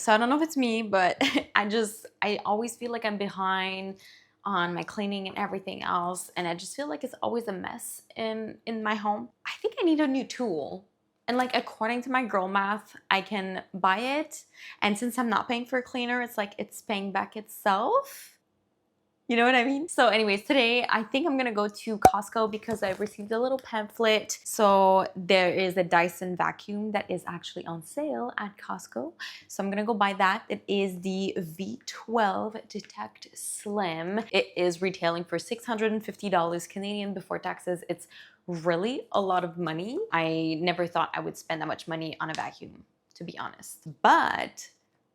So I don't know if it's me, but I always feel like I'm behind on my cleaning and everything else, and I just feel like it's always a mess in my home. I think I need a new tool. And like according to my girl math, I can buy it, and since I'm not paying for a cleaner, it's like it's paying back itself. You know what I mean? So anyways, today I think I'm gonna go to Costco because I received a little pamphlet. So there is a Dyson Vacuum that is actually on sale at Costco. So I'm gonna go buy that. It is the V12 Detect Slim. It is retailing for $650 Canadian before taxes. It's really a lot of money. I never thought I would spend that much money on a vacuum, to be honest. But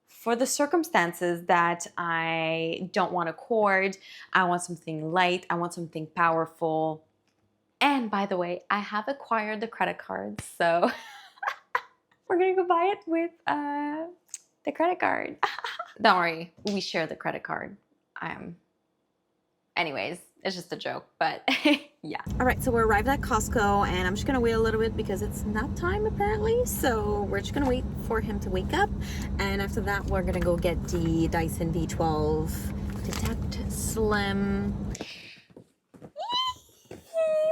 for the circumstances that I don't want a cord, I want something light, I want something powerful. And by the way, I have acquired the credit card, so we're gonna go buy it with the credit card. Don't worry, we share the credit card. Anyways, it's just a joke, but yeah. All right, so we're arrived at Costco, and I'm just gonna wait a little bit because it's nap time apparently. So we're just gonna wait for him to wake up, and after that, we're gonna go get the Dyson V12 Detect Slim.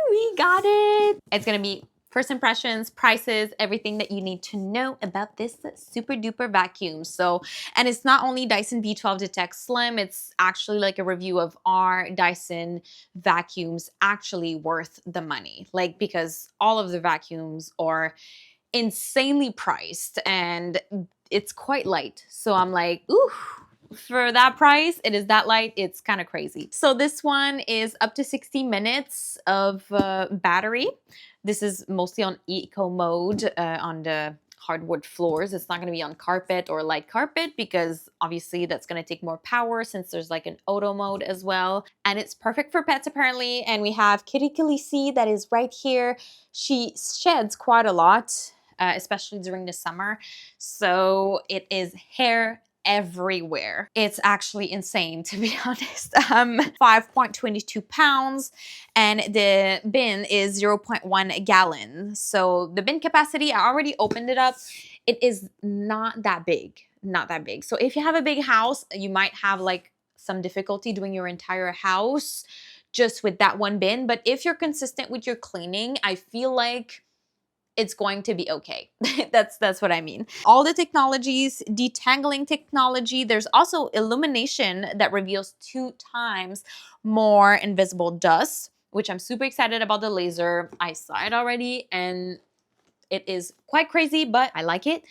We got it. It's gonna be first impressions, prices, everything that you need to know about this super duper vacuum. So, and it's not only Dyson V12 Detect Slim, it's actually like a review of our Dyson vacuums actually worth the money. Like, because all of the vacuums are insanely priced and it's quite light. So I'm like, ooh, for that price, it is that light. It's kind of crazy. So this one is up to 60 minutes of battery. This is mostly on eco mode on the hardwood floors. It's not going to be on carpet or light carpet because obviously that's going to take more power since there's like an auto mode as well. And it's perfect for pets apparently. And we have Kitty Khaleesi that is right here. She sheds quite a lot, especially during the summer. So it is hair everywhere. It's actually insane, to be honest. 5.22 pounds, and the bin is 0.1 gallon. So the bin capacity, I already opened it up. It is not that big, not that big. So if you have a big house, you might have like some difficulty doing your entire house just with that one bin. But if you're consistent with your cleaning, I feel like it's going to be okay. That's what I mean. All the technologies, detangling technology, there's also illumination that reveals 2 times more invisible dust, which I'm super excited about the laser. I saw it already and it is quite crazy, but I like it.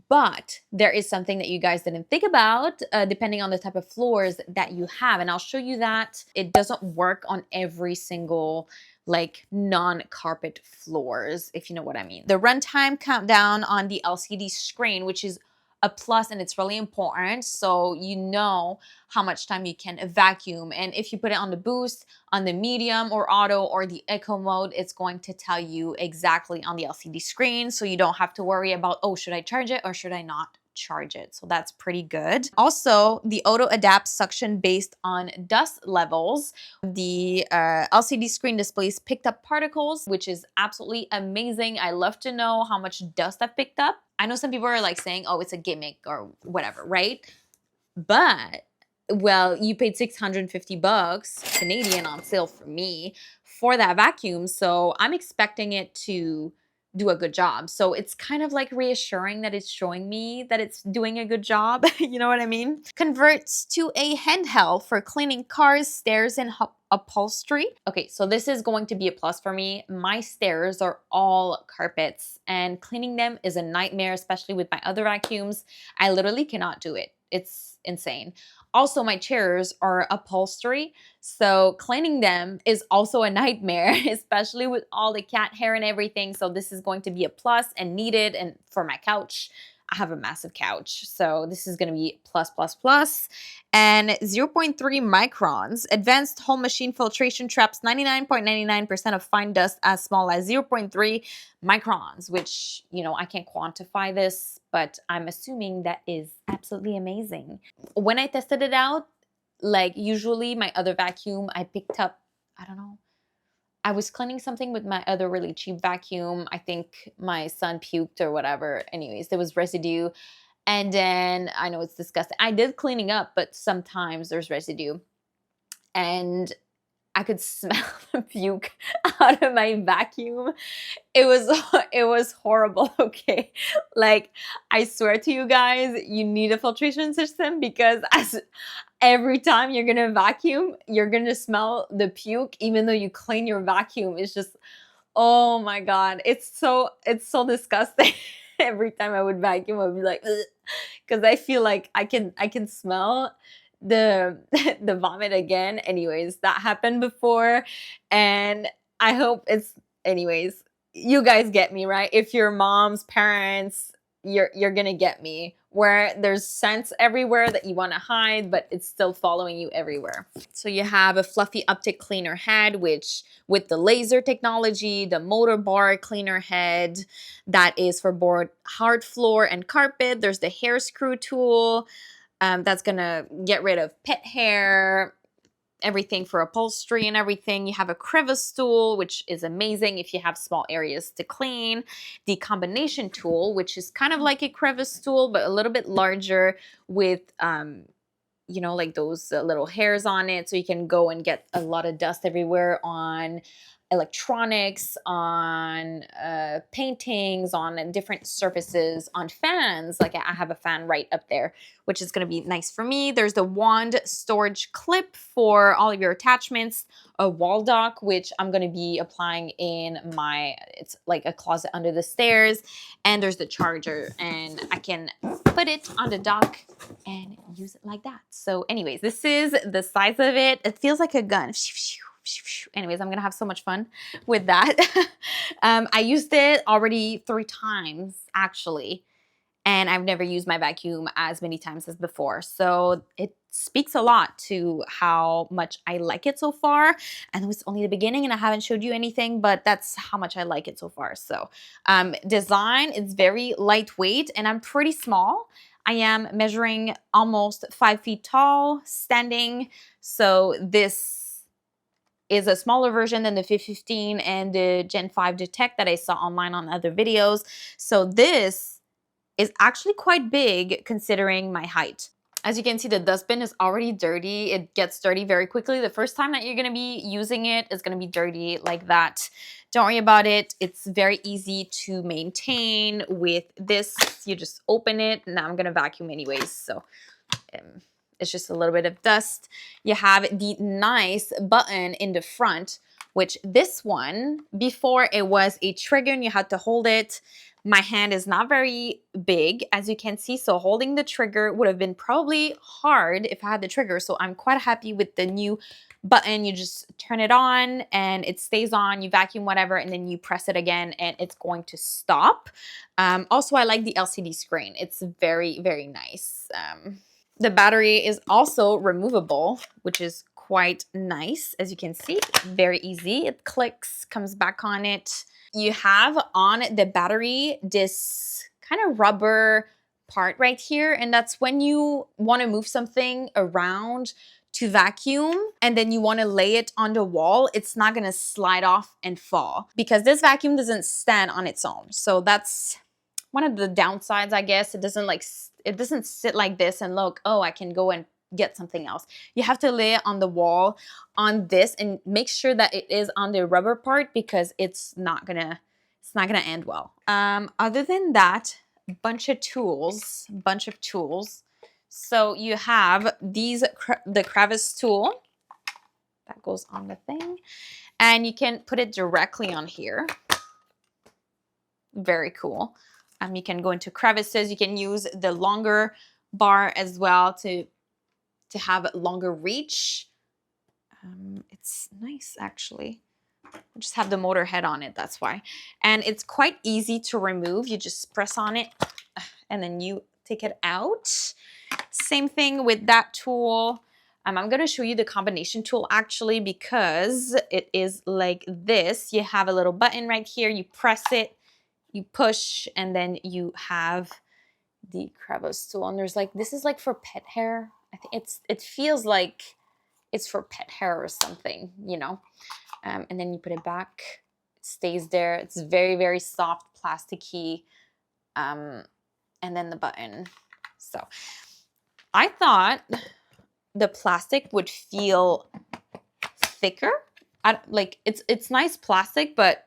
But there is something that you guys didn't think about depending on the type of floors that you have. And I'll show you that it doesn't work on every single like non-carpet floors, if you know what I mean. The runtime countdown on the LCD screen, which is a plus and it's really important. So you know how much time you can vacuum. And if you put it on the boost, on the medium or auto or the eco mode, it's going to tell you exactly on the LCD screen. So you don't have to worry about, oh, should I charge it or should I not charge it? So that's pretty good. Also, the auto adapt suction based on dust levels. The LCD screen displays picked up particles, which is absolutely amazing. I love to know how much dust I've picked up. I know some people are like saying, oh, it's a gimmick or whatever, right? But well, you paid 650 bucks Canadian on sale for me for that vacuum. So I'm expecting it to do a good job. So it's kind of like reassuring that it's showing me that it's doing a good job. You know what I mean? Converts to a handheld for cleaning cars, stairs, and upholstery. Okay, so this is going to be a plus for me. My stairs are all carpets and cleaning them is a nightmare, especially with my other vacuums. I literally cannot do it. It's insane. Also, my chairs are upholstery, so cleaning them is also a nightmare, especially with all the cat hair and everything. So this is going to be a plus and needed. And for my couch, I have a massive couch, so this is going to be plus, plus, plus. And 0.3 microns. Advanced home machine filtration traps 99.99% of fine dust as small as 0.3 microns, which, you know, I can't quantify this, but I'm assuming that is absolutely amazing. When I tested it out, like usually my other vacuum, I picked up, I don't know, I was cleaning something with my other really cheap vacuum. I think my son puked or whatever. Anyways, there was residue And then I know it's disgusting. I did cleaning up, but sometimes there's residue. And I could smell the puke out of my vacuum. It was it was horrible, okay? Like, I swear to you guys, you need a filtration system because as every time you're gonna vacuum, you're gonna smell the puke even though you clean your vacuum. It's just, oh my God, it's so disgusting. Every time I would vacuum, I would be like, because I feel like I can smell the the vomit again. Anyways, that happened before, and I hope it's, anyways, you guys get me, right? If you're moms, parents, you're gonna get me. Where there's scents everywhere that you want to hide, but it's still following you everywhere. So you have a fluffy Optic cleaner head, which with the laser technology, the Motorbar cleaner head that is for both hard floor and carpet. There's the Hairscrew tool that's gonna get rid of pet hair, everything for upholstery and everything. You have a Crevice Tool, which is amazing if you have small areas to clean. The combination tool, which is kind of like a Crevice Tool, but a little bit larger with, you know, like those little hairs on it. So you can go and get a lot of dust everywhere on electronics, on paintings, on different surfaces, on fans. Like I have a fan right up there, which is going to be nice for me. There's the wand storage clip for all of your attachments, a wall dock, which I'm going to be applying in my, it's like a closet under the stairs. And there's the charger, and I can put it on the dock and use it like that. So anyways, this is the size of it. It feels like a gun. Anyways, I'm gonna have so much fun with that. I used it already 3 times actually, and I've never used my vacuum as many times as before. So it speaks a lot to how much I like it so far. And it was only the beginning and I haven't showed you anything, but that's how much I like it so far. So design is very lightweight and I'm pretty small. I am measuring almost 5 feet tall, standing. So this is a smaller version than the 15 and the Gen 5 Detect that I saw online on other videos. So this is actually quite big considering my height. As you can see, the dustbin is already dirty. It gets dirty very quickly. The first time that you're gonna be using it is gonna be dirty like that. Don't worry about it. It's very easy to maintain with this. You just open it. Now I'm gonna vacuum anyways, so it's just a little bit of dust. You have the nice button in the front, which this one, before it was a trigger and you had to hold it. My hand is not very big, as you can see, so holding the trigger would have been probably hard if I had the trigger. So I'm quite happy with the new button. You just turn it on and it stays on, you vacuum whatever, and then you press it again and it's going to stop. Also, I like the LCD screen. It's very, very nice. The battery is also removable, which is quite nice. As you can see, very easy. It clicks, comes back on it. You have on the battery this kind of rubber part right here, and that's when you want to move something around to vacuum and then you want to lay it on the wall, it's not going to slide off and fall because this vacuum doesn't stand on its own. So that's one of the downsides, I guess. It doesn't sit like this and look, oh, I can go and get something else. You have to lay it on the wall on this and make sure that it is on the rubber part because it's not gonna end well. Other than that, bunch of tools. So you have the Crevice tool that goes on the thing, and you can put it directly on here. Very cool. You can go into crevices. You can use the longer bar as well to have longer reach. It's nice actually. I just have the motor head on it, that's why. And it's quite easy to remove. You just press on it and then you take it out. Same thing with that tool. I'm going to show you the combination tool actually because it is like this. You have a little button right here. You press it, you push, and then you have the Crevice tool. And there's like, this is like for pet hair. I think it feels like it's for pet hair or something, you know. And then you put it back, it stays there. It's very, very soft, plasticky. And then the button So I thought the plastic would feel thicker. Like it's nice plastic, but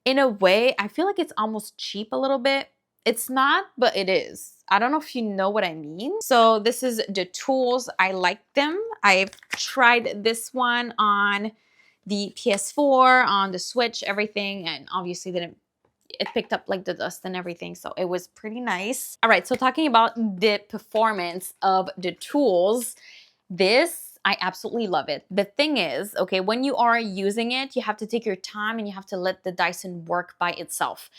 in a way, I feel like it's almost cheap a little bit. It's not, but it is. I don't know if you know what I mean. So this is the tools. I like them. I've tried this one on the PS4, on the Switch, everything, and obviously it picked up like the dust and everything, so it was pretty nice. All right, so talking about the performance of the tools, this, I absolutely love it. The thing is, okay, when you are using it, you have to take your time and you have to let the Dyson work by itself.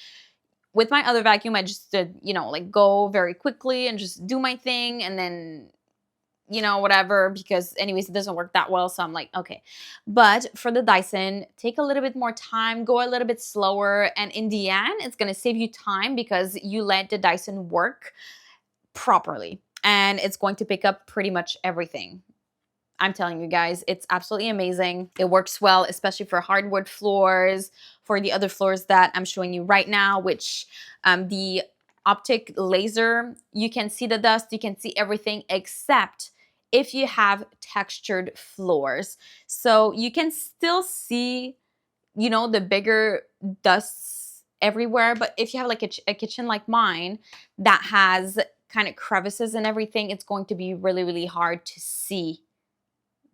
With my other vacuum, I just did, you know, like go very quickly and just do my thing and then, you know, whatever, because anyways, it doesn't work that well. So I'm like, okay. But for the Dyson, take a little bit more time, go a little bit slower. And in the end, it's going to save you time because you let the Dyson work properly. And it's going to pick up pretty much everything. I'm telling you guys, it's absolutely amazing. It works well, especially for hardwood floors, for the other floors that I'm showing you right now, which the Optic laser, you can see the dust, you can see everything except if you have textured floors. So you can still see, you know, the bigger dusts everywhere. But if you have like a kitchen like mine that has kind of crevices and everything, it's going to be really, really hard to see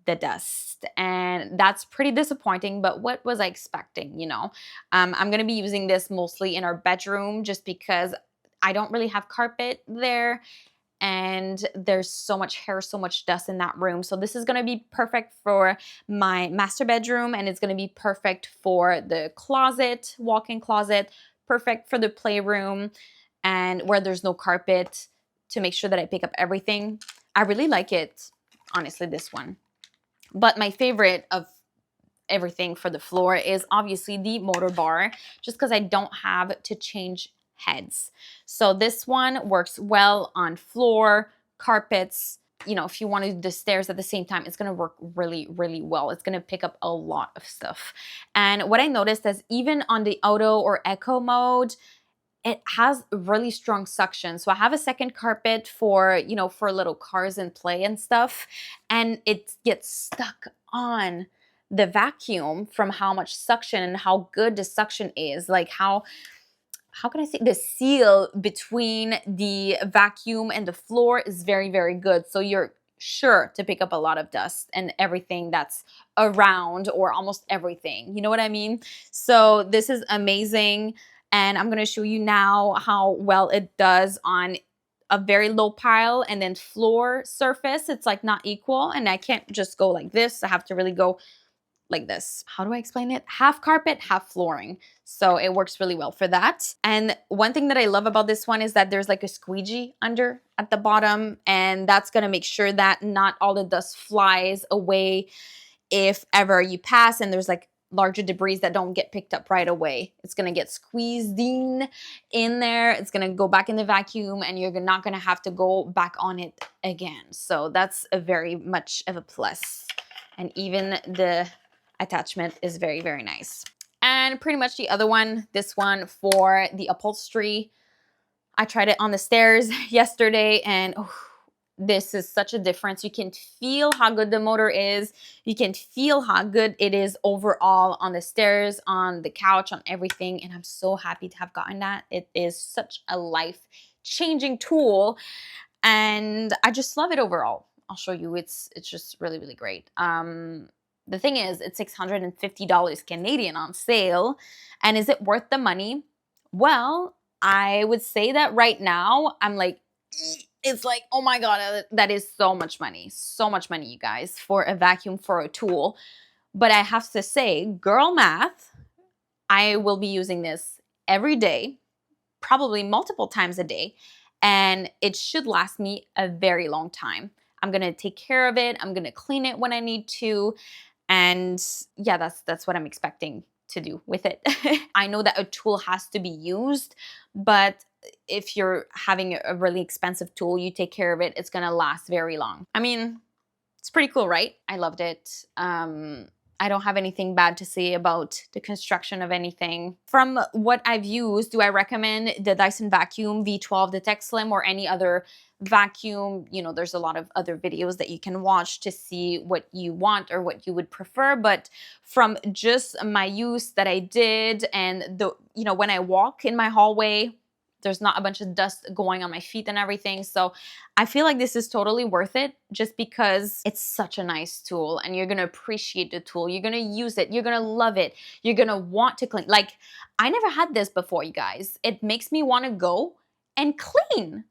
the dust, and that's pretty disappointing. But what was I expecting, you know? I'm gonna be using this mostly in our bedroom just because I don't really have carpet there and there's so much hair, so much dust in that room. So this is gonna be perfect for my master bedroom, and it's gonna be perfect for the closet, walk-in closet, perfect for the playroom, and where there's no carpet, to make sure that I pick up everything. I really like it, honestly, this one. But my favorite of everything for the floor is obviously the Motorbar, just because I don't have to change heads. So this one works well on floor, carpets. You know, if you want to do the stairs at the same time, it's going to work really, really well. It's going to pick up a lot of stuff. And what I noticed is even on the auto or eco mode, it has really strong suction. So I have a second carpet for, you know, for little cars and play and stuff. And it gets stuck on the vacuum from how much suction and how good the suction is. Like how can I say, the seal between the vacuum and the floor is very, very good. So you're sure to pick up a lot of dust and everything that's around, or almost everything. You know what I mean? So this is amazing. And I'm going to show you now how well it does on a very low pile and then floor surface. It's like not equal, and I can't just go like this. I have to really go like this. How do I explain it? Half carpet, half flooring. So it works really well for that. And one thing that I love about this one is that there's like a squeegee under at the bottom, and that's going to make sure that not all the dust flies away if ever you pass and there's like larger debris that don't get picked up right away. It's going to get squeezed in there. It's going to go back in the vacuum, and you're not going to have to go back on it again. So that's a very much of a plus. And even the attachment is very, very nice. And pretty much the other one, this one for the upholstery, I tried it on the stairs yesterday, and this is such a difference. You can feel how good the motor is. You can feel how good it is overall on the stairs, on the couch, on everything. And I'm so happy to have gotten that. It is such a life-changing tool, and I just love it overall. I'll show you. It's just really, really great. The thing is, it's $650 Canadian on sale. And is it worth the money? Well, I would say that right now, I'm like, it's like, oh my God, that is so much money. So much money, you guys, for a vacuum, for a tool. But I have to say, girl math, I will be using this every day, probably multiple times a day. And it should last me a very long time. I'm going to take care of it. I'm going to clean it when I need to. And yeah, that's what I'm expecting to do with it. I know that a tool has to be used, but if you're having a really expensive tool, you take care of it, it's gonna last very long. I mean, it's pretty cool, right? I loved it. I don't have anything bad to say about the construction of anything. From what I've used, do I recommend the Dyson Vacuum V12 Detect Slim or any other vacuum? You know, there's a lot of other videos that you can watch to see what you want or what you would prefer. But from just my use that I did, and when I walk in my hallway, there's not a bunch of dust going on my feet and everything. So I feel like this is totally worth it just because it's such a nice tool and you're going to appreciate the tool. You're going to use it. You're going to love it. You're going to want to clean. Like, I never had this before, you guys. It makes me want to go and clean.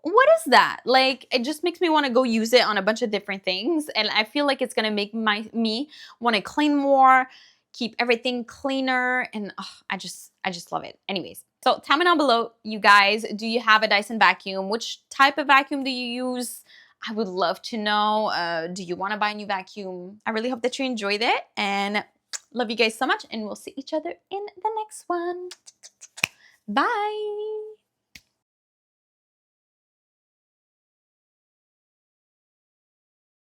What is that? Like, it just makes me want to go use it on a bunch of different things. And I feel like it's going to make me want to clean more, keep everything cleaner. And I just love it. Anyways, so tell me down below, you guys, do you have a Dyson vacuum? Which type of vacuum do you use? I would love to know. Do you want to buy a new vacuum? I really hope that you enjoyed it, and love you guys so much, and we'll see each other in the next one. Bye.